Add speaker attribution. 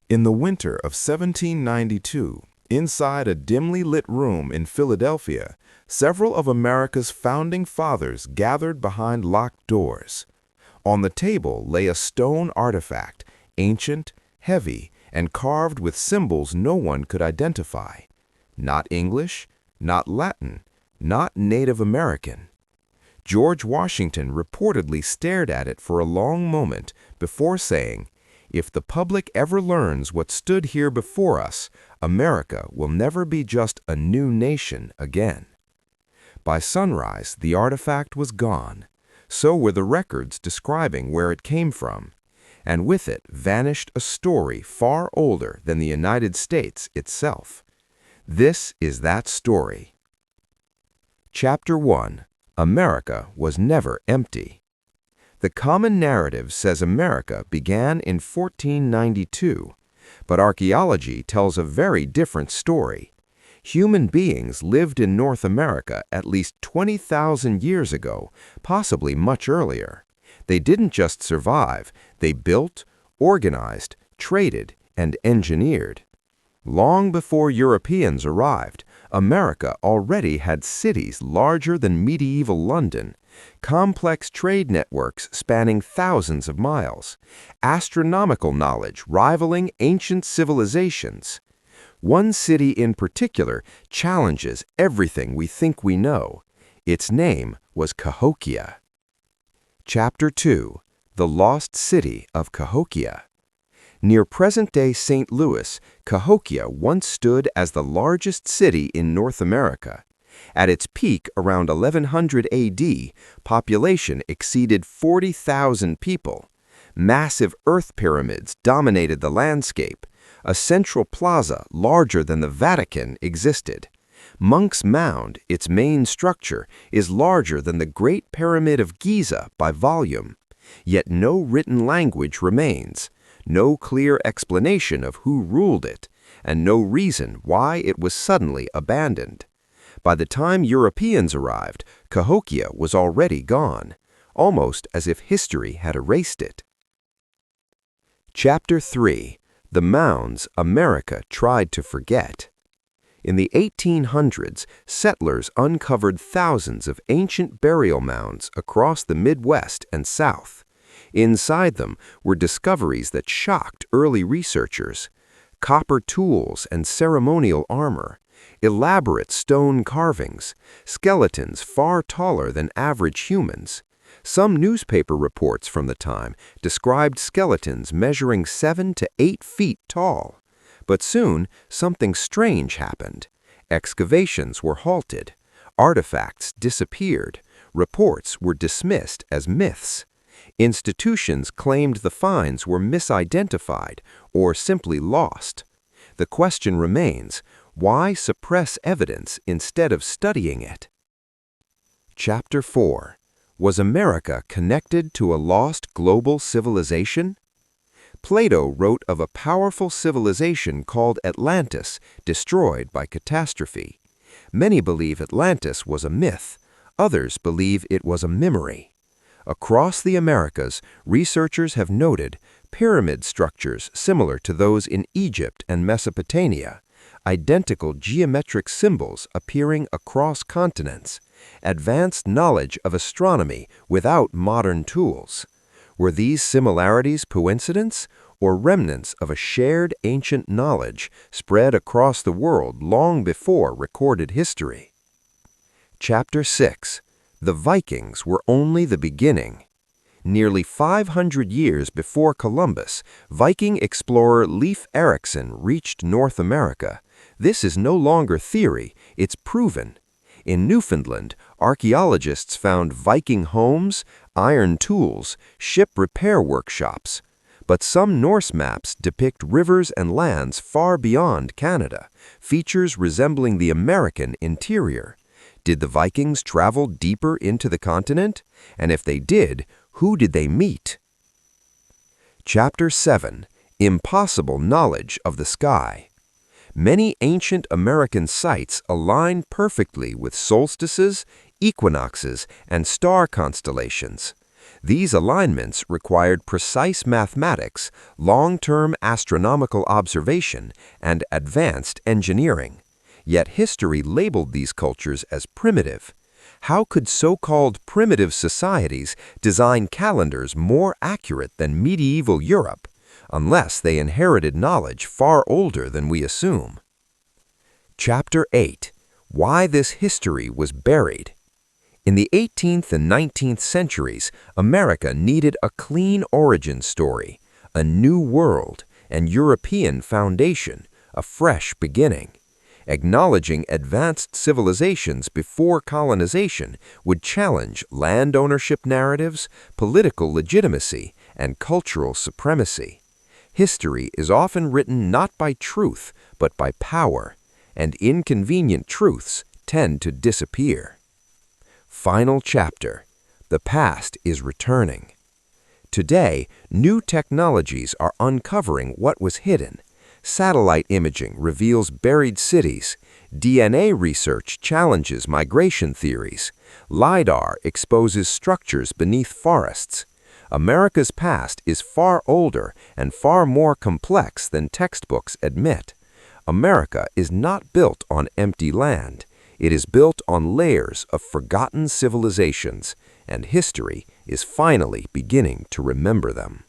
Speaker 1: In the winter of 1792, inside a dimly lit room in Philadelphia, several of America's founding fathers gathered behind locked doors. On the table lay a stone artifact, ancient, heavy, and carved with symbols no one could identify. Not English, not Latin, not Native American. George Washington reportedly stared at it for a long moment before saying, "If the public ever learns what stood here before us, America will never be just a new nation again." By sunrise, the artifact was gone. So were the records describing where it came from. And with it vanished a story far older than the United States itself. This is that story. Chapter 1. America was never empty. The common narrative says America began in 1492, but archaeology tells a very different story. Human beings lived in North America at least 20,000 years ago, possibly much earlier. They didn't just survive, they built, organized, traded, and engineered. Long before Europeans arrived, America already had cities larger than medieval London, complex trade networks spanning thousands of miles, astronomical knowledge rivaling ancient civilizations. One city in particular challenges everything we think we know. Its name was Cahokia. Chapter 2. The Lost City of Cahokia. Near present-day St. Louis, Cahokia once stood as the largest city in North America. At its peak around 1100 AD, population exceeded 40,000 people. Massive earth pyramids dominated the landscape. A central plaza larger than the Vatican existed. Monk's Mound, its main structure, is larger than the Great Pyramid of Giza by volume. Yet no written language remains, no clear explanation of who ruled it, and no reason why it was suddenly abandoned. By the time Europeans arrived, Cahokia was already gone, almost as if history had erased it. Chapter 3. The Mounds America Tried to Forget. In the 1800s, settlers uncovered thousands of ancient burial mounds across the Midwest and South. Inside them were discoveries that shocked early researchers: copper tools and ceremonial armor, elaborate stone carvings, skeletons far taller than average humans. Some newspaper reports from the time described skeletons measuring 7 to 8 feet tall. But soon, something strange happened. Excavations were halted. Artifacts disappeared. Reports were dismissed as myths. Institutions claimed the finds were misidentified or simply lost. The question remains, why suppress evidence instead of studying it? Chapter 4. Was America connected to a lost global civilization? Plato wrote of a powerful civilization called Atlantis, destroyed by catastrophe. Many believe Atlantis was a myth. Others believe it was a memory. Across the Americas, researchers have noted pyramid structures similar to those in Egypt and Mesopotamia, identical geometric symbols appearing across continents, advanced knowledge of astronomy without modern tools. Were these similarities coincidence or remnants of a shared ancient knowledge spread across the world long before recorded history? Chapter 6. The Vikings were only the beginning. Nearly 500 years before Columbus, Viking explorer Leif Erikson reached North America. This is no longer theory, it's proven. In Newfoundland, archaeologists found Viking homes, iron tools, ship repair workshops. But some Norse maps depict rivers and lands far beyond Canada, features resembling the American interior. Did the Vikings travel deeper into the continent? And if they did, who did they meet? Chapter 7. Impossible Knowledge of the Sky. Many ancient American sites align perfectly with solstices, equinoxes, and star constellations.
Speaker 2: These alignments required precise mathematics, long-term astronomical observation, and advanced engineering. Yet history labeled these cultures as primitive. How could so-called primitive societies design calendars more accurate than medieval Europe, unless they inherited knowledge far older than we assume? Chapter 8. Why this history was buried. In the 18th and 19th centuries, America needed a clean origin story, a new world, and European foundation, a fresh beginning. Acknowledging advanced civilizations before colonization would challenge land ownership narratives, political legitimacy, and cultural supremacy. History is often written not by truth, but by power, and inconvenient truths tend to disappear. Final chapter. The past is returning. Today, new technologies are uncovering what was hidden. Satellite imaging reveals buried cities. DNA research challenges migration theories. LiDAR exposes structures beneath forests. America's past is far older and far more complex than textbooks admit. America is not built on empty land. It is built on layers of forgotten civilizations, and history is finally beginning to remember them.